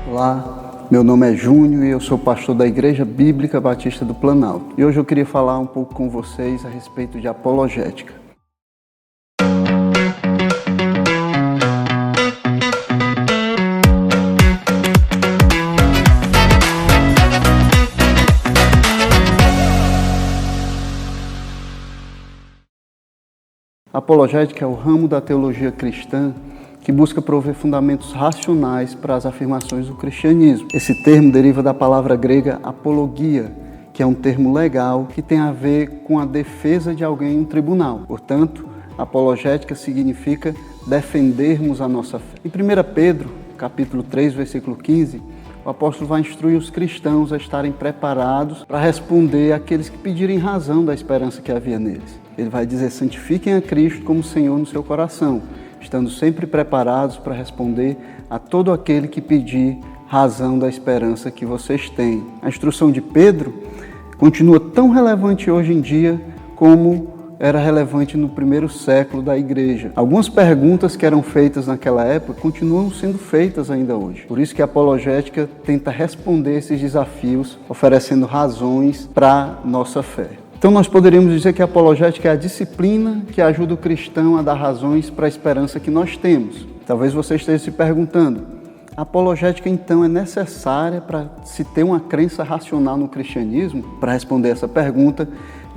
Olá, meu nome é Júnior e eu sou pastor da Igreja Bíblica Batista do Planalto. E hoje eu queria falar um pouco com vocês a respeito de apologética. A apologética é o ramo da teologia cristã que busca prover fundamentos racionais para as afirmações do cristianismo. Esse termo deriva da palavra grega apologia, que é um termo legal que tem a ver com a defesa de alguém em um tribunal. Portanto, apologética significa defendermos a nossa fé. Em 1 Pedro, capítulo 3, versículo 15, o apóstolo vai instruir os cristãos a estarem preparados para responder àqueles que pedirem razão da esperança que havia neles. Ele vai dizer: santifiquem a Cristo como Senhor no seu coração, estando sempre preparados para responder a todo aquele que pedir razão da esperança que vocês têm. A instrução de Pedro continua tão relevante hoje em dia como era relevante no primeiro século da igreja. Algumas perguntas que eram feitas naquela época continuam sendo feitas ainda hoje. Por isso que a apologética tenta responder esses desafios, oferecendo razões para nossa fé. Então nós poderíamos dizer que a apologética é a disciplina que ajuda o cristão a dar razões para a esperança que nós temos. Talvez você esteja se perguntando: a apologética então é necessária para se ter uma crença racional no cristianismo? Para responder essa pergunta,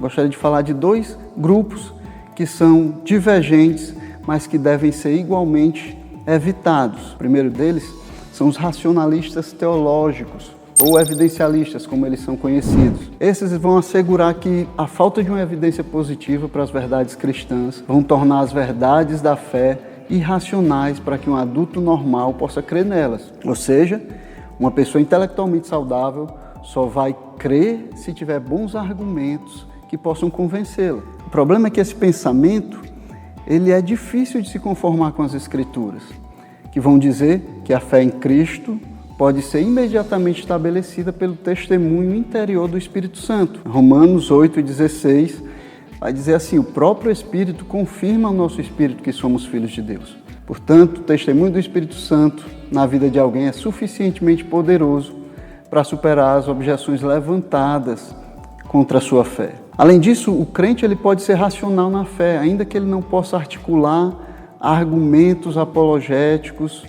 gostaria de falar de dois grupos que são divergentes, mas que devem ser igualmente evitados. O primeiro deles são os racionalistas teológicos, ou evidencialistas, como eles são conhecidos. Esses vão assegurar que a falta de uma evidência positiva para as verdades cristãs vão tornar as verdades da fé irracionais para que um adulto normal possa crer nelas. Ou seja, uma pessoa intelectualmente saudável só vai crer se tiver bons argumentos que possam convencê-la. O problema é que esse pensamento ele é difícil de se conformar com as Escrituras, que vão dizer que a fé em Cristo pode ser imediatamente estabelecida pelo testemunho interior do Espírito Santo. Romanos 8,16 vai dizer assim: o próprio Espírito confirma ao nosso espírito que somos filhos de Deus. Portanto, o testemunho do Espírito Santo na vida de alguém é suficientemente poderoso para superar as objeções levantadas contra a sua fé. Além disso, o crente ele pode ser racional na fé, ainda que ele não possa articular argumentos apologéticos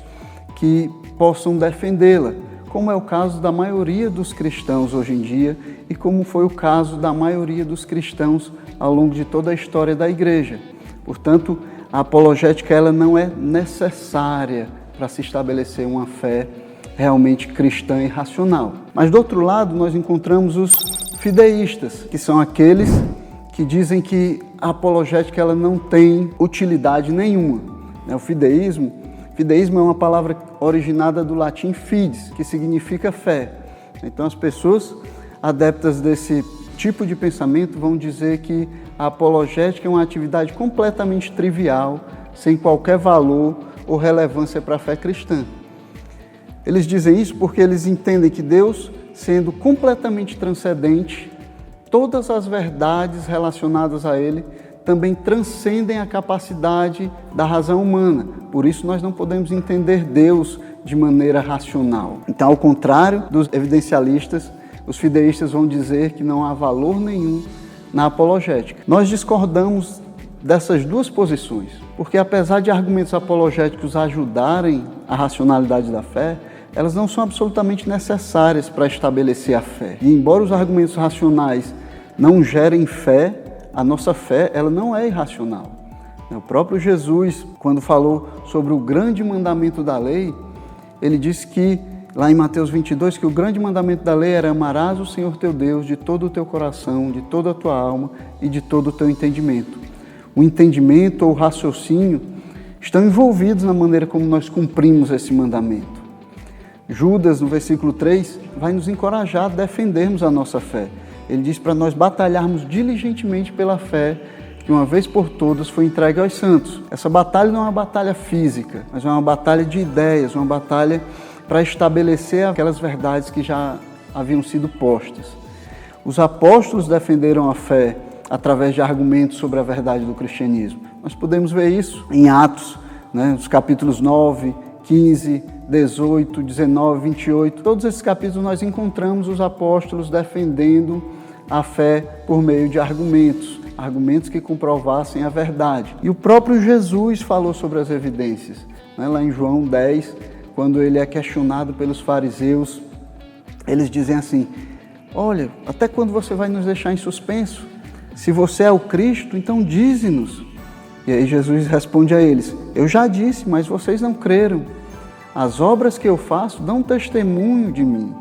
que possam defendê-la, como é o caso da maioria dos cristãos hoje em dia e como foi o caso da maioria dos cristãos ao longo de toda a história da igreja. Portanto, a apologética ela não é necessária para se estabelecer uma fé realmente cristã e racional. Mas do outro lado, nós encontramos os fideístas, que são aqueles que dizem que a apologética ela não tem utilidade nenhuma. O fideísmo é uma palavra originada do latim fides, que significa fé. Então as pessoas adeptas desse tipo de pensamento vão dizer que a apologética é uma atividade completamente trivial, sem qualquer valor ou relevância para a fé cristã. Eles dizem isso porque eles entendem que Deus, sendo completamente transcendente, todas as verdades relacionadas a Ele também transcendem a capacidade da razão humana. Por isso nós não podemos entender Deus de maneira racional. Então, ao contrário dos evidencialistas, os fideístas vão dizer que não há valor nenhum na apologética. Nós discordamos dessas duas posições, porque apesar de argumentos apologéticos ajudarem a racionalidade da fé, elas não são absolutamente necessárias para estabelecer a fé. E embora os argumentos racionais não gerem fé, a nossa fé ela não é irracional. O próprio Jesus, quando falou sobre o grande mandamento da lei, ele disse que, lá em Mateus 22, que o grande mandamento da lei era: amarás o Senhor teu Deus de todo o teu coração, de toda a tua alma e de todo o teu entendimento. O entendimento ou o raciocínio estão envolvidos na maneira como nós cumprimos esse mandamento. Judas, no versículo 3, vai nos encorajar a defendermos a nossa fé. Ele diz para nós batalharmos diligentemente pela fé que uma vez por todas foi entregue aos santos. Essa batalha não é uma batalha física, mas é uma batalha de ideias, uma batalha para estabelecer aquelas verdades que já haviam sido postas. Os apóstolos defenderam a fé através de argumentos sobre a verdade do cristianismo. Nós podemos ver isso em Atos, nos capítulos 9, 15, 18, 19, 28, todos esses capítulos nós encontramos os apóstolos defendendo a fé por meio de argumentos que comprovassem a verdade. E o próprio Jesus falou sobre as evidências, né? Lá em João 10, quando ele é questionado pelos fariseus, eles dizem assim: olha, até quando você vai nos deixar em suspenso? Se você é o Cristo, então dize-nos. E aí Jesus responde a eles: eu já disse, mas vocês não creram. As obras que eu faço dão testemunho de mim.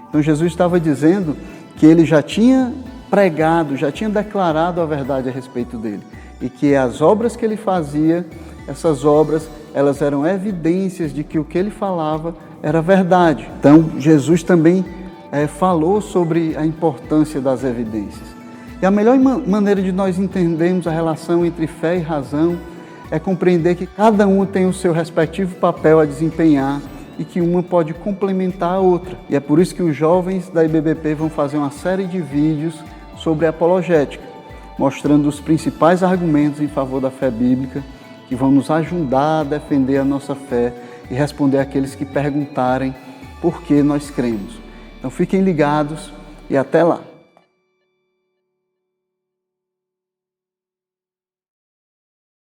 Então Jesus estava dizendo que ele já tinha pregado, já tinha declarado a verdade a respeito dele. E que as obras que ele fazia, essas obras, elas eram evidências de que o que ele falava era verdade. Então Jesus também falou sobre a importância das evidências. E a melhor maneira de nós entendermos a relação entre fé e razão é compreender que cada uma tem o seu respectivo papel a desempenhar e que uma pode complementar a outra. E é por isso que os jovens da IBBP vão fazer uma série de vídeos sobre apologética, mostrando os principais argumentos em favor da fé bíblica, que vão nos ajudar a defender a nossa fé e responder àqueles que perguntarem por que nós cremos. Então fiquem ligados e até lá!